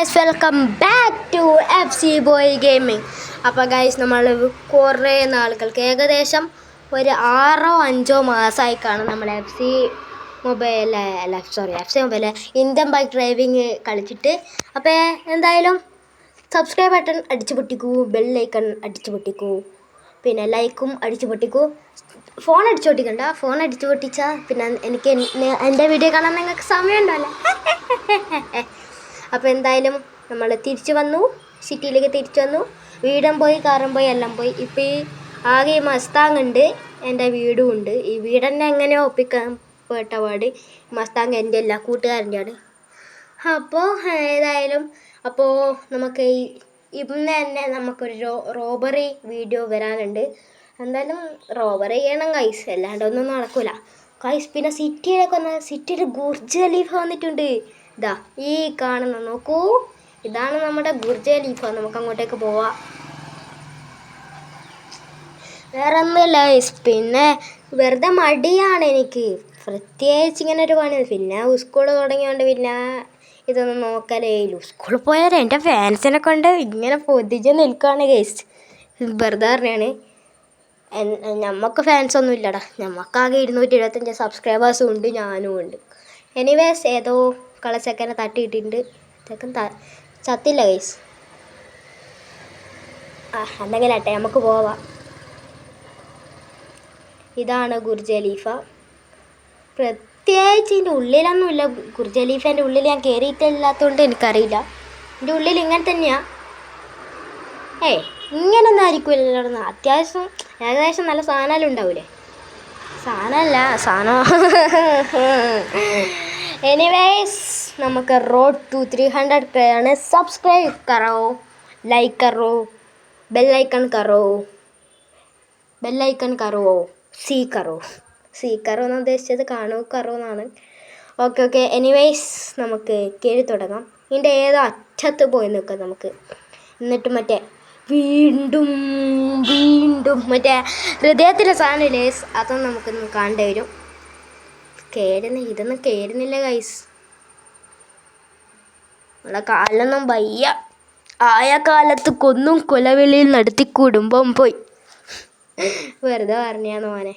Guys, welcome back to F C boy gaming. അപ്പോൾ guys, നമ്മൾ കുറേ നാളുകൾക്ക് ഏകദേശം ഒരു 6-5 മാസമായി കാണും നമ്മൾ F C mobile Indian bike driving കളിച്ചിട്ട്. അപ്പോൾ എന്തായാലും സബ്സ്ക്രൈബ് ബട്ടൺ അടിച്ചു പൊട്ടിക്കൂ, ബെല്ലൈക്കൺ അടിച്ചു പൊട്ടിക്കൂ, പിന്നെ ലൈക്കും അടിച്ചു പൊട്ടിക്കൂ. ഫോൺ അടിച്ചു പൊട്ടിക്കണ്ട, ഫോൺ അടിച്ചു പൊട്ടിച്ചാൽ പിന്നെ എനിക്ക് എൻ്റെ വീഡിയോ കാണാൻ നിങ്ങൾക്ക് സമയം ഉണ്ടല്ലോ. അപ്പോൾ എന്തായാലും നമ്മൾ തിരിച്ചു വന്നു, സിറ്റിയിലേക്ക് തിരിച്ചു വന്നു. വീടും പോയി, കാറും പോയി, എല്ലാം പോയി. ഇപ്പോൾ ഈ ആകെ ഈ മസ്താങ് ഉണ്ട്, എൻ്റെ വീടും ഉണ്ട്. ഈ വീടെന്നെ എങ്ങനെയോ ഒപ്പിക്കാൻ പോയിട്ട പാട്. മസ്താങ് എൻ്റെ അല്ല, കൂട്ടുകാരൻ്റെയാണ്. അപ്പോൾ ഏതായാലും അപ്പോൾ നമുക്ക് ഇന്ന് തന്നെ നമുക്കൊരു റോബറി വീഡിയോ വരാനുണ്ട്. എന്തായാലും റോബറി ചെയ്യണം ഗൈസ്, അല്ലാണ്ട് ഒന്നും നടക്കില്ല ഗൈസ്. പിന്നെ സിറ്റിയിലേക്ക് വന്നാൽ സിറ്റിയിൽ ബുർജ് ഖലീഫ വന്നിട്ടുണ്ട്. ഇതാ ഈ കാണുന്ന നോക്കൂ, ഇതാണ് നമ്മുടെ ബുർജ് ഖലീഫ. നമുക്ക് അങ്ങോട്ടേക്ക് പോവാം. വേറെ ഒന്നുമില്ല ഗൈസ്, പിന്നെ വെറുതെ മടിയാണ് എനിക്ക്, പ്രത്യേകിച്ച് ഇങ്ങനെ ഒരു പണി. പിന്നെ സ്കൂൾ തുടങ്ങിയോണ്ട് പിന്നെ ഇതൊന്നും നോക്കലേയില്ല. സ്കൂളിൽ പോയാൽ എൻ്റെ ഫാൻസിനെ കൊണ്ട് ഇങ്ങനെ പൊതിച്ച് നിൽക്കുകയാണ് ഗൈസ്. വെറുതെ പറഞ്ഞാണ്. നമുക്ക് ഫാൻസൊന്നും ഇല്ലടാ, നമുക്കാകെ 275 സബ്സ്ക്രൈബേഴ്സും ഉണ്ട്, ഞാനും ഉണ്ട്. എനിവേസ് ഏതോ കളച്ചക്കനെ തട്ടിയിട്ടുണ്ട്. ചെക്കൻ ചത്തില്ല ഗൈസ്. എന്തെങ്കിലും ആട്ടെ, നമുക്ക് പോവാം. ഇതാണ് ബുർജ് ഖലീഫ. പ്രത്യേകിച്ച് ഇതിൻ്റെ ഉള്ളിലൊന്നുമില്ല. ബുർജ് ഖലീഫേൻ്റെ ഉള്ളിൽ ഞാൻ കയറിയിട്ടില്ലാത്തതുകൊണ്ട് എനിക്കറിയില്ല. എൻ്റെ ഉള്ളിൽ ഇങ്ങനെ തന്നെയാണ്. ഇങ്ങനൊന്നും ആയിരിക്കില്ല. അത്യാവശ്യം ഏകദേശം നല്ല സാധനം ഉണ്ടാവില്ലേ? സാധനമല്ല, സാധനം. എനിവേസ് നമുക്ക് റോഡ് ടു 300 ആണ്. സബ്സ്ക്രൈബ് കറോ, ലൈക്ക് കറോ, ബെല്ലൈക്കൺ കറോ, സീ കറോ എന്ന് ഉദ്ദേശിച്ചത് കാണൂ കറോ എന്നാണ്. ഓക്കെ. എനിവേസ് നമുക്ക് കയറി തുടങ്ങാം. ഇതിൻ്റെ ഏതോ അറ്റത്ത് പോയി നിൽക്കാം നമുക്ക്. എന്നിട്ട് മറ്റേ വീണ്ടും മറ്റേ ഹൃദയത്തിൻ്റെ സാധനമില്ലേ, അതൊന്നും നമുക്കൊന്ന് കാണേണ്ടി വരും. ഇതൊന്നും കയറുന്നില്ല ഗൈസ്. നമ്മളെ കാലൊന്നും വയ്യ. ആയ കാലത്ത് കൊന്നും കൊലവിളിയിൽ നടത്തി കുടുംബം പോയി. വെറുതെ പറഞ്ഞാന്ന് മോനെ.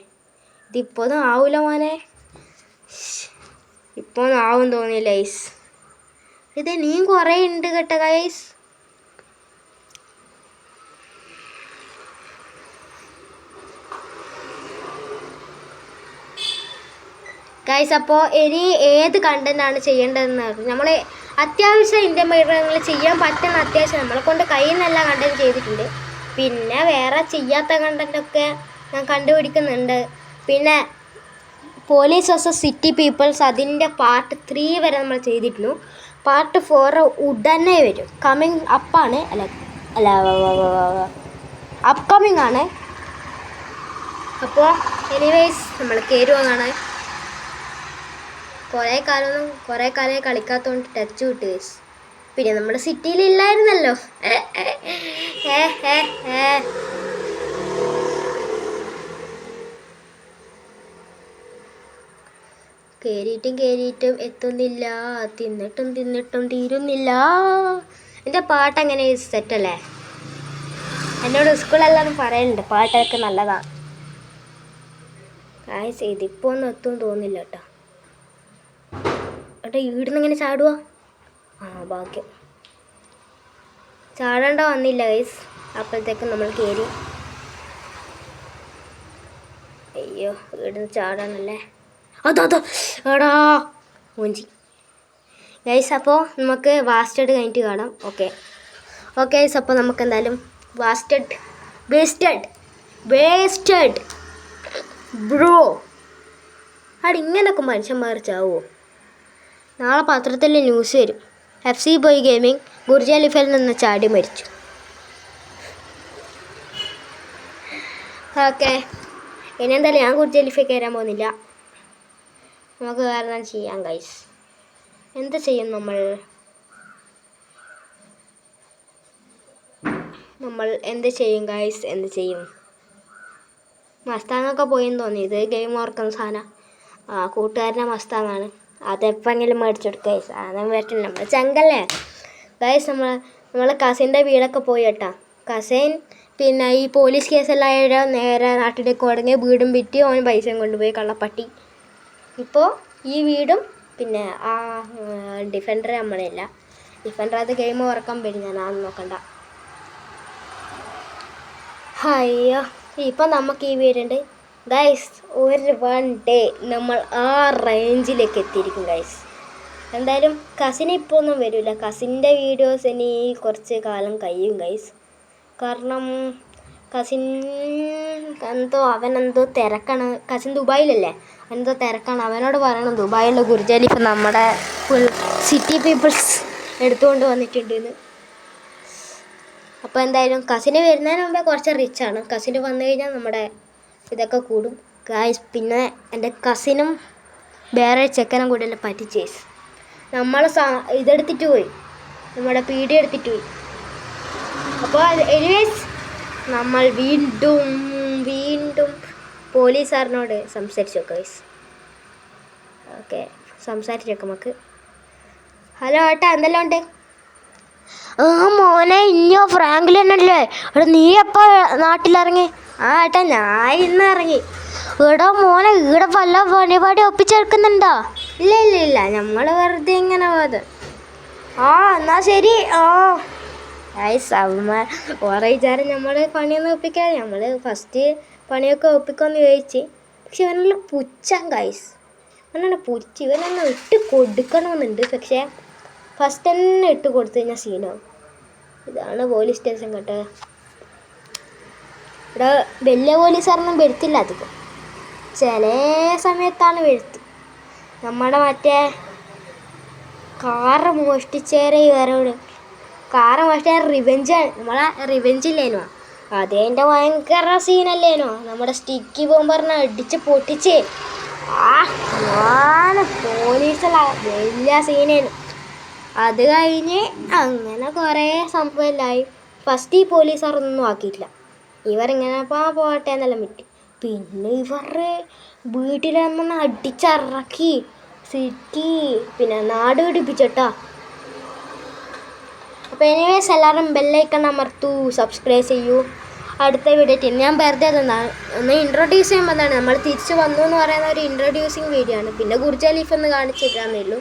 ഇതിപ്പോഴൊന്നും ആവൂല മോനെ, ഇപ്പൊന്നും ആവും തോന്നിയില്ല ഗൈസ്. ഇത് നീയും കുറേ ഉണ്ട് കേട്ടോ ഗൈസ്. ഗൈസ്, അപ്പോൾ ഇനി ഏത് കണ്ടൻറ്റാണ് ചെയ്യേണ്ടതെന്ന് നമ്മൾ അത്യാവശ്യം ഇന്ത്യൻ മൃഗങ്ങൾ ചെയ്യാൻ പറ്റുന്ന അത്യാവശ്യം നമ്മളെ കൊണ്ട് കഴിയുന്നെല്ലാം കണ്ടൻറ്റ് ചെയ്തിട്ടുണ്ട്. പിന്നെ വേറെ ചെയ്യാത്ത കണ്ടൻറ്റൊക്കെ ഞാൻ കണ്ടുപിടിക്കുന്നുണ്ട്. പിന്നെ പോലീസ് വേഴ്സസ് സിറ്റി പീപ്പിൾസ്, അതിൻ്റെ പാർട്ട് 3 വരെ നമ്മൾ ചെയ്തിരുന്നു. പാർട്ട് 4 ഉടനെ വരും. അപ്കമിങ് ആണ്. അപ്പോൾ എനിവേസ് നമ്മൾ കയറുവാണ്. കുറേ കാലം കളിക്കാത്തതുകൊണ്ട് ടച്ച് വിട്ട് ഗൈസ്. പിന്നെ നമ്മുടെ സിറ്റിയിലില്ലായിരുന്നല്ലോ. കയറിയിട്ടും എത്തുന്നില്ല, തിന്നിട്ടും തീരുന്നില്ല. എൻ്റെ പാട്ടങ്ങനെ സെറ്റല്ലേ? എന്നോട് സ്കൂളെല്ലാം പറയലുണ്ട് പാട്ടൊക്കെ നല്ലതാണ്. ഗൈസ്, ഇതിപ്പോൾ ഒന്നും എത്തും തോന്നില്ല കേട്ടോ. ഈടുന്ന് ഇങ്ങനെ ചാടുക. ഭാഗ്യം ചാടേണ്ട വന്നില്ല ഗൈസ്. അപ്പോഴത്തേക്കും നമ്മൾ കയറി. അയ്യോ, ഈടുന്ന് ചാടാനല്ലേ. എടാ മൂഞ്ചി ഗൈസ്. അപ്പോൾ നമുക്ക് വാസ്റ്റഡ് കഴിഞ്ഞിട്ട് കാണാം. ഓക്കെ ഗൈസ്, അപ്പോൾ നമുക്ക് എന്തായാലും വേസ്റ്റഡ് ബ്രോ. ഇങ്ങനൊക്കെ മനുഷ്യന്മാർ ചാവുമോ? നാളെ പത്രത്തിൽ ന്യൂസ് വരും. F C boy Gaming Burj ഖലീഫയിൽ നിന്ന് ചാടി മരിച്ചു. ഓക്കെ, ഇനി എന്തായാലും ഞാൻ ബുർജ് ഖലീഫയിൽ കയറാൻ പോകുന്നില്ല. നമുക്ക് കാരണം ചെയ്യാം ഗൈസ്. എന്ത് ചെയ്യും നമ്മൾ എന്ത് ചെയ്യും ഗൈസ്? എന്ത് ചെയ്യും? മസ്താങ്ങൊക്കെ പോയെന്ന് തോന്നി. ഇത് ഗെയിം ഓർക്കുന്ന സാധനം. കൂട്ടുകാരനെ മസ്താങ്ങാണ്. അതെപ്പോഴെങ്കിലും മേടിച്ചെടുക്കുക. സാധനം പറ്റില്ല, നമ്മൾ ചങ്കല്ലേ. ഗൈസ് നമ്മളെ കസിൻ്റെ വീടൊക്കെ പോയി കേട്ടാ. കസിൻ പിന്നെ ഈ പോലീസ് കേസെല്ലാം ആയ നേരെ നാട്ടിലേക്ക് തുടങ്ങി വീടും വിറ്റ് അവന് പൈസയും കൊണ്ടുപോയി കള്ളപ്പട്ടി. ഇപ്പോൾ ഈ വീടും പിന്നെ ആ ഡിഫൻഡർ നമ്മളില്ല. ഡിഫൻഡർ അത് ഗെയിം ഉറക്കാൻ പറ്റും, ഞാനതൊന്നും നോക്കണ്ട. അയ്യോ ഇപ്പം നമുക്ക് ഈ വീടുണ്ട് ഗൈസ്. ഒരു 1 ഡേ നമ്മൾ ആ റേഞ്ചിലേക്ക് എത്തിയിരിക്കും ഗൈസ്. എന്തായാലും കസിൻ ഇപ്പോൾ ഒന്നും വരില്ല. കസിൻ്റെ വീഡിയോസ് ഇനി കുറച്ച് കാലം കഴിയും ഗൈസ്. കാരണം കസിൻ അവനെന്തോ തിരക്കാണ്. കസിൻ ദുബായിലല്ലേ, എന്തോ തിരക്കാണ്. അവനോട് പറയണം ദുബായിലുള്ള ഗുർജാലി ഇപ്പം നമ്മുടെ ഫുൾ സിറ്റി പീപ്പിൾസ് എടുത്തുകൊണ്ട് വന്നിട്ടുണ്ടെന്ന്. അപ്പോൾ എന്തായാലും കസിന് വരുന്നതിന് മുമ്പേ കുറച്ച് റിച്ചാണ്. കസിന് വന്നു കഴിഞ്ഞാൽ നമ്മുടെ ഇതൊക്കെ കൂടും ഗായ്സ്. പിന്നെ എൻ്റെ കസിനും വേറെ ചെക്കനും കൂടെ എല്ലാം പറ്റിച്ചേസ്. നമ്മൾ ഇതെടുത്തിട്ട് പോയി, നമ്മുടെ പീഡി എടുത്തിട്ട് പോയി. അപ്പോൾ എനിവേസ് നമ്മൾ വീണ്ടും പോലീസുകാരനോട് സംസാരിച്ചു നോക്കാം ഗൈസ്. ഓക്കെ സംസാരിച്ചു നോക്കാം നമുക്ക്. ഹലോ ഏട്ടാ, എന്തെല്ലാം ഉണ്ട്? മോനെ ഇനിയോ ഫ്രാങ്ക്ലിനല്ലേ? എടാ നീ എപ്പോൾ നാട്ടിലിറങ്ങി? ഏട്ടാ ഞാൻ ഇന്ന് ഇറങ്ങി. എടാ മോനെ ഇവിടെ വല്ല പരിപാടി ഒപ്പിച്ചെടുക്കുന്നുണ്ടോ? ഇല്ല നമ്മൾ വെറുതെ ഇങ്ങനെ പോയത്. എന്നാ ശരി. ഓരോ വിചാരം നമ്മൾ പണിയൊന്നും ഒപ്പിക്കാതെ നമ്മൾ ഫസ്റ്റ് പണിയൊക്കെ ഒപ്പിക്കുമെന്ന് ചോദിച്ച്. പക്ഷെ ഇവനെല്ലാം പുച്ഛം ഗൈസ്, ഇവനെല്ലാം പുച്ഛ. ഇവനെല്ലാം ഇട്ട് കൊടുക്കണമെന്നുണ്ട്, പക്ഷേ ഫസ്റ്റ് തന്നെ ഇട്ട് കൊടുത്തു കഴിഞ്ഞാൽ സീനാവും. ഇതാണ് പോലീസ് സ്റ്റേഷൻ കേട്ടോ. ഇവിടെ വലിയ പോലീസുകാരൊന്നും വരുത്തില്ല അധികം, ചില സമയത്താണ് വരുത്ത്. നമ്മുടെ മറ്റേ കാറ് മോഷ്ടിച്ചേരെ വേറെ കാറ് മോഷ്ടിച്ച റിവെഞ്ചാണ്. നമ്മളെ റിവെഞ്ചില്ലേനോ, അതേൻ്റെ ഭയങ്കര സീനല്ലേനോ. നമ്മുടെ സ്റ്റിക്കി ബോംബറിനെ അടിച്ച് പൊട്ടിച്ച് ഞാൻ പോലീസല്ല വലിയ സീനേനു. അത് കഴിഞ്ഞ് അങ്ങനെ കുറേ സംഭവമെല്ലായി. ഫസ്റ്റ് ഈ പോലീസുകാരൊന്നും ആക്കിയിട്ടില്ല, ഇവരിങ്ങനെ പോട്ടെ എന്നെല്ലാം വിട്ടു. പിന്നെ ഇവരുടെ വീട്ടിൽ നമ്മൾ അടിച്ചിറക്കി സിറ്റി പിന്നെ നാട് പിടിപ്പിച്ചിട്ടാ. അപ്പോൾ എനിവേസ് എല്ലാവരും ബെല്ലൈക്കൺ അമർത്തു, സബ്സ്ക്രൈബ് ചെയ്യൂ. അടുത്ത വീഡിയോ ഞാൻ വെറുതെ ഒന്ന് ഇൻട്രൊഡ്യൂസ് ചെയ്യുമ്പോൾ എന്താണ് നമ്മൾ തിരിച്ച് വന്നു എന്ന് പറയുന്ന ഒരു ഇൻട്രൊഡ്യൂസിങ് വീഡിയോ ആണ്. പിന്നെ ഗുർജ ലീഫ് ഒന്ന് കാണിച്ചിട്ടാന്നേ ഉള്ളൂ.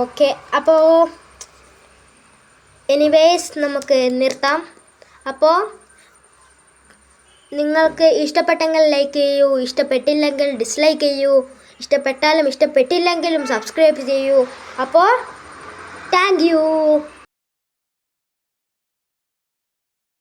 ഓക്കെ, അപ്പോൾ എനിവേസ് നമുക്ക് നിർത്താം. അപ്പോൾ നിങ്ങൾക്ക് ഇഷ്ടപ്പെട്ടെങ്കിൽ ലൈക്ക് ചെയ്യൂ, ഇഷ്ടപ്പെട്ടില്ലെങ്കിൽ ഡിസ്ലൈക്ക് ചെയ്യൂ, ഇഷ്ടപ്പെട്ടാലും ഇഷ്ടപ്പെട്ടില്ലെങ്കിലും സബ്സ്ക്രൈബ് ചെയ്യൂ. അപ്പോൾ താങ്ക് യു.